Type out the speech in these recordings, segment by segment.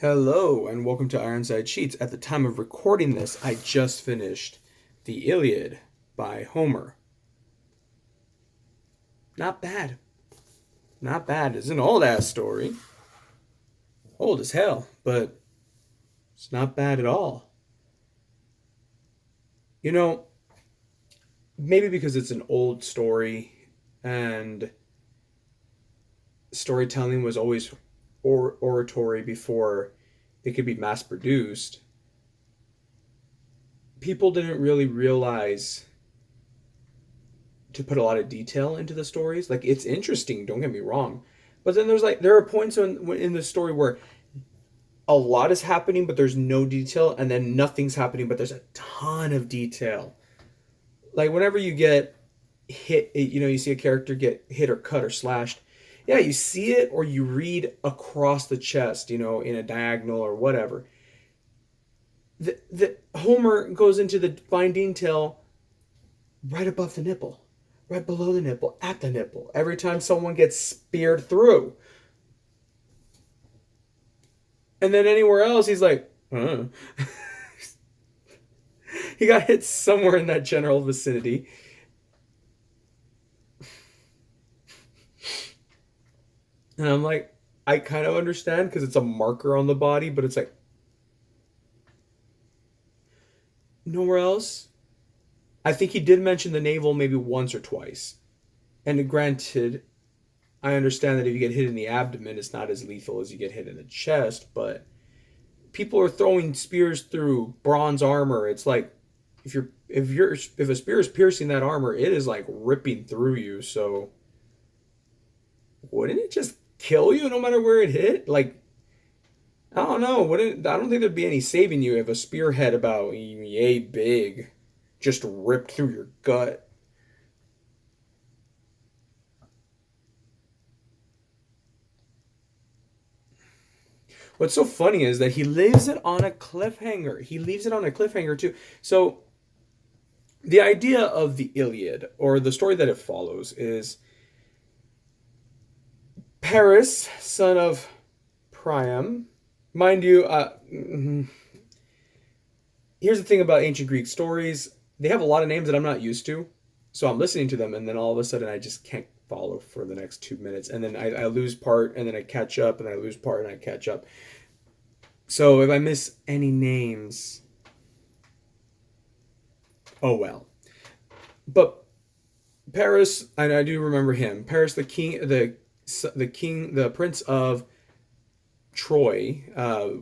Hello and welcome to Ironside Sheets. At the time of recording this, I just finished the Iliad by Homer. Not bad. Not bad. It's an old ass story. Old as hell, but it's not bad at all. You know, maybe because it's an old story and storytelling was always oratory before it could be mass produced, people didn't really realize to put a lot of detail into the stories. Like, it's interesting, don't get me wrong, but then there are points in the story where a lot is happening but there's no detail, and then nothing's happening but there's a ton of detail. Like whenever you get hit, you see a character get hit or cut or slashed, yeah, you see it or you read across the chest, in a diagonal or whatever. The Homer goes into the fine detail right above the nipple, right below the nipple, at the nipple, every time someone gets speared through. And then anywhere else, he's like, he got hit somewhere in that general vicinity. And I'm like, I kind of understand because it's a marker on the body, but it's like, nowhere else. I think he did mention the navel maybe once or twice. And granted, I understand that if you get hit in the abdomen, it's not as lethal as you get hit in the chest, but people are throwing spears through bronze armor. It's like if a spear is piercing that armor, it is like ripping through you. So wouldn't it just kill you no matter where it hit? Like, I don't know. I don't think there'd be any saving you if a spearhead about yay big just ripped through your gut. What's so funny is that he leaves it on a cliffhanger. He leaves it on a cliffhanger too. So the idea of the Iliad, or the story that it follows, is Paris, son of Priam. Mind you, here's the thing about ancient Greek stories. They have a lot of names that I'm not used to. So I'm listening to them, and then all of a sudden I just can't follow for the next 2 minutes. And then I lose part, and then I catch up, and I lose part, and I catch up. So if I miss any names, oh well. But Paris, and I do remember him. Paris, the king, the prince of Troy,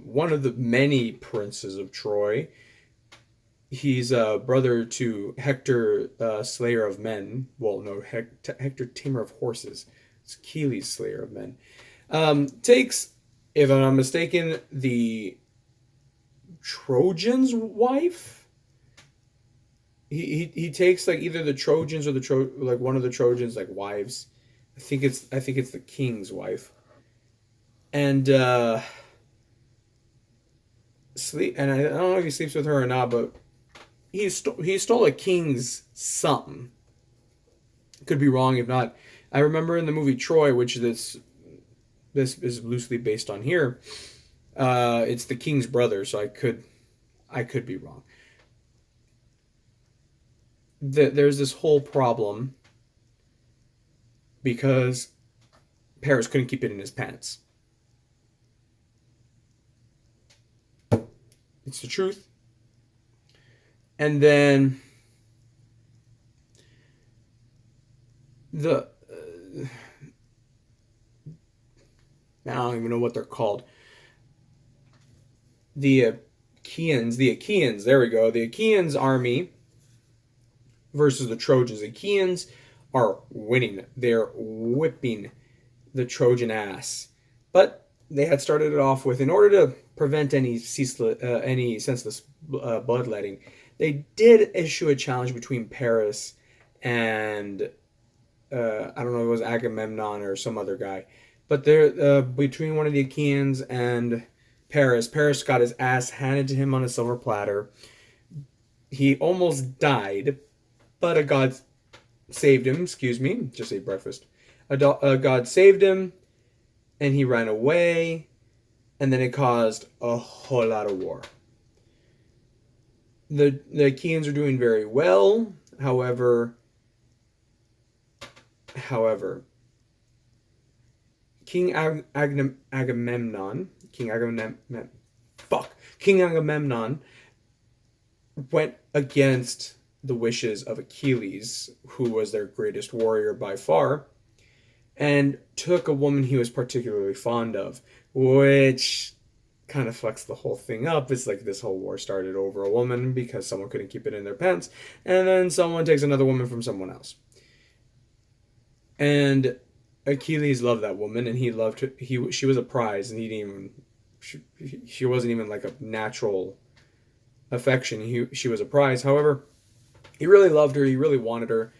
one of the many princes of Troy. He's a brother to Hector, slayer of men. Well, no, Hector, tamer of horses. It's Achilles, slayer of men. Takes, if I'm not mistaken, the Trojan's wife. He takes like either the Trojans or like one of the Trojans like wives. I think it's the king's wife. And sleep. And I don't know if he sleeps with her or not, but he stole a king's something. Could be wrong if not. I remember in the movie Troy, which this is loosely based on here. It's the king's brother, so I could be wrong. There's this whole problem because Paris couldn't keep it in his pants. It's the truth. And then I don't even know what they're called. The Achaeans, there we go. The Achaeans army versus the Trojans. The Achaeans are winning. They're whipping the Trojan ass. But they had started it off with, in order to prevent any senseless bloodletting, they did issue a challenge between Paris and I don't know if it was Agamemnon or some other guy, but they're between one of the Achaeans and Paris. Paris got his ass handed to him on a silver platter. He almost died, but a god saved him. Excuse me, just ate breakfast. A god saved him, and he ran away. and then it caused a whole lot of war. The Achaeans are doing very well. However, King Agamemnon, King Agamemnon went against the wishes of Achilles, who was their greatest warrior by far, and took a woman he was particularly fond of, which kind of fucks the whole thing up. It's like this whole war started over a woman because someone couldn't keep it in their pants, and then someone takes another woman from someone else. And Achilles loved that woman, and he loved her. She was a prize, and he didn't even. She wasn't even like a natural affection. She was a prize. However, he really loved her. He really wanted her,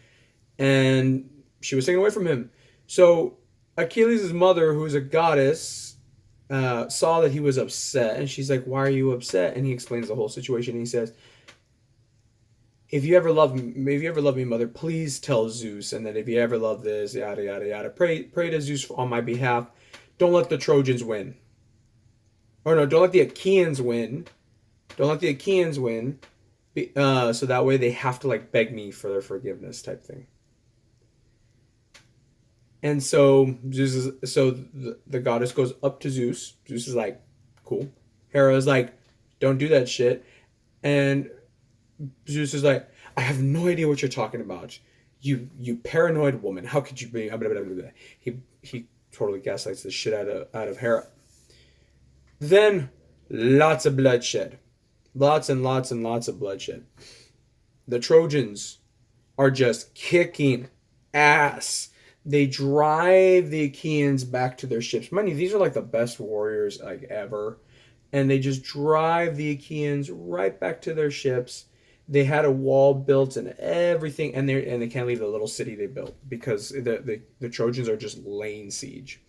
and she was taken away from him. So Achilles' mother, who's a goddess, saw that he was upset, and she's like, "Why are you upset?" And he explains the whole situation. And he says, if you ever love me, mother, please tell Zeus, and that if you ever love this, yada yada yada, pray to Zeus on my behalf. Don't let the Trojans win. Or no, don't let the Achaeans win. Don't let the Achaeans win. So that way they have to like beg me for their forgiveness, type thing. And so the goddess goes up to Zeus. Zeus is like, cool. Hera is like, don't do that shit. And Zeus is like, I have no idea what you're talking about. You paranoid woman. How could you be? He totally gaslights the shit out of Hera. Then lots of bloodshed. Lots and lots and lots of bloodshed. The Trojans are just kicking ass. They drive the Achaeans back to their ships. Mind you, these are like the best warriors like ever. And they just drive the Achaeans right back to their ships. They had a wall built and everything, and they can't leave the little city they built because the Trojans are just laying siege.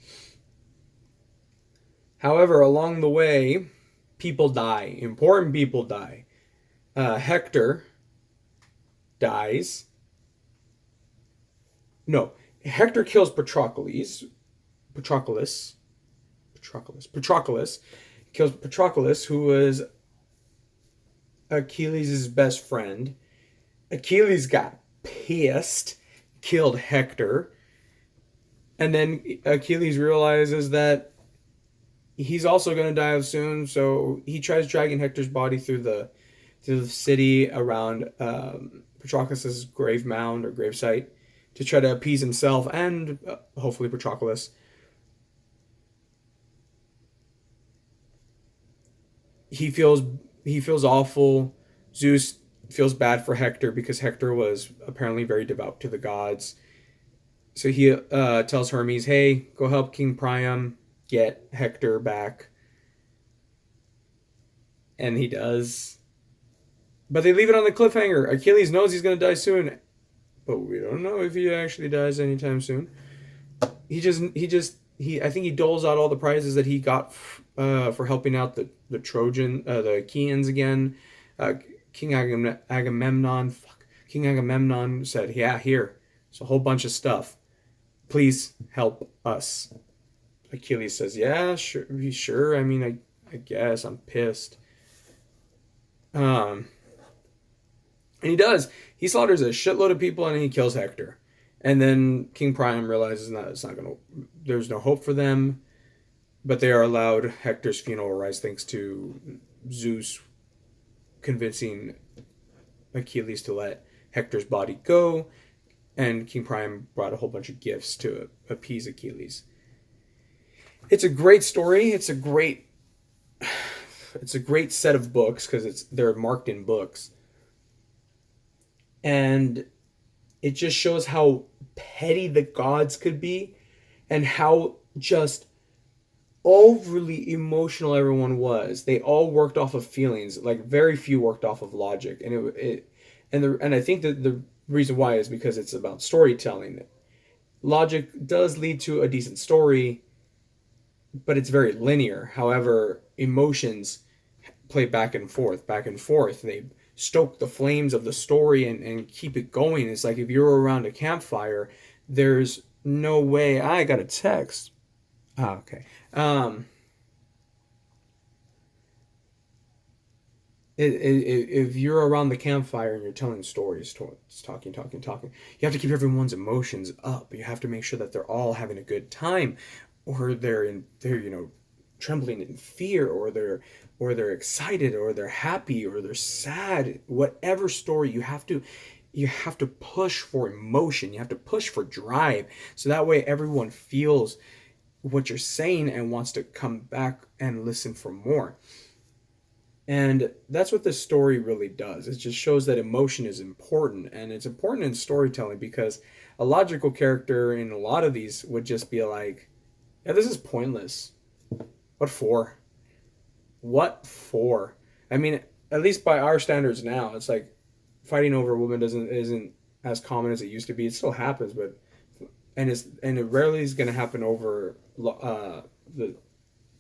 However, along the way, people die. Important people die. Hector dies. No, Hector kills Patroclus. Kills Patroclus, who was Achilles' best friend. Achilles got pissed, killed Hector, and then Achilles realizes that he's also going to die soon, so he tries dragging Hector's body through the city around Patroclus' grave mound or gravesite to try to appease himself and hopefully Patroclus. He feels awful. Zeus feels bad for Hector because Hector was apparently very devout to the gods. So he tells Hermes, hey, go help King Priam get Hector back. And he does. But they leave it on the cliffhanger. Achilles knows he's going to die soon. But we don't know if he actually dies anytime soon. I think he doles out all the prizes that he got for helping out the Achaeans again. King Agamemnon said, yeah, here. It's a whole bunch of stuff. Please help us. Achilles says, yeah, sure. I mean, I guess I'm pissed. And he does. He slaughters a shitload of people and he kills Hector. And then King Priam realizes that there's no hope for them, but they are allowed Hector's funeral rise thanks to Zeus convincing Achilles to let Hector's body go, and King Priam brought a whole bunch of gifts to appease Achilles. It's a great story. It's a great set of books because they're marked in books. And it just shows how petty the gods could be and how just overly emotional everyone was. They all worked off of feelings, like very few worked off of logic. And I think that the reason why is because it's about storytelling. Logic does lead to a decent story, but it's very linear. However, emotions play back and forth. They stoke the flames of the story and keep it going. It's like if you're around a campfire, there's no way. I got a text. Okay. If you're around the campfire and you're telling stories, talking, you have to keep everyone's emotions up. You have to make sure that they're all having a good time, or they're trembling in fear, or they're excited, or they're happy, or they're sad. Whatever story, you have to push for emotion. You have to push for drive, so that way everyone feels what you're saying and wants to come back and listen for more. And that's what this story really does. It just shows that emotion is important, and it's important in storytelling, because a logical character in a lot of these would just be like, yeah, this is pointless. What for? What for? I mean, at least by our standards now, it's like fighting over a woman isn't as common as it used to be. It still happens, but it rarely is going to happen over the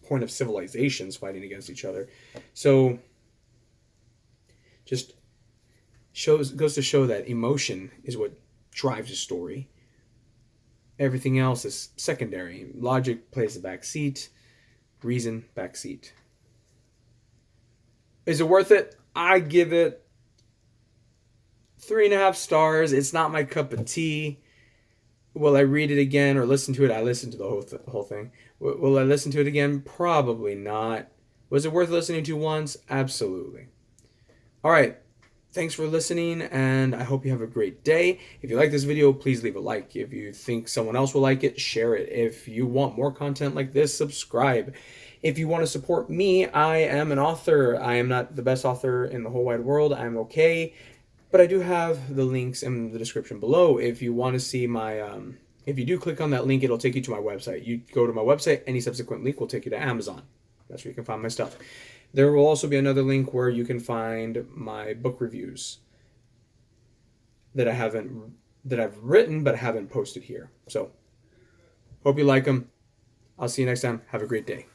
point of civilizations fighting against each other. So just goes to show that emotion is what drives a story. Everything else is secondary. Logic plays the back seat. Reason, back seat. Is it worth it? I give it 3.5 stars. It's not my cup of tea. Will I read it again or listen to it? I listened to the whole thing. Will I listen to it again? Probably not. Was it worth listening to once? Absolutely. All right. Thanks for listening, and I hope you have a great day. If you like this video, please leave a like. If you think someone else will like it, share it. If you want more content like this, subscribe. If you want to support me, I am an author. I am not the best author in the whole wide world. I'm okay. But I do have the links in the description below. If you want to see if you do click on that link, it'll take you to my website. You go to my website, any subsequent link will take you to Amazon. That's where you can find my stuff. There will also be another link where you can find my book reviews that I've written but haven't posted here. So, hope you like them. I'll see you next time. Have a great day.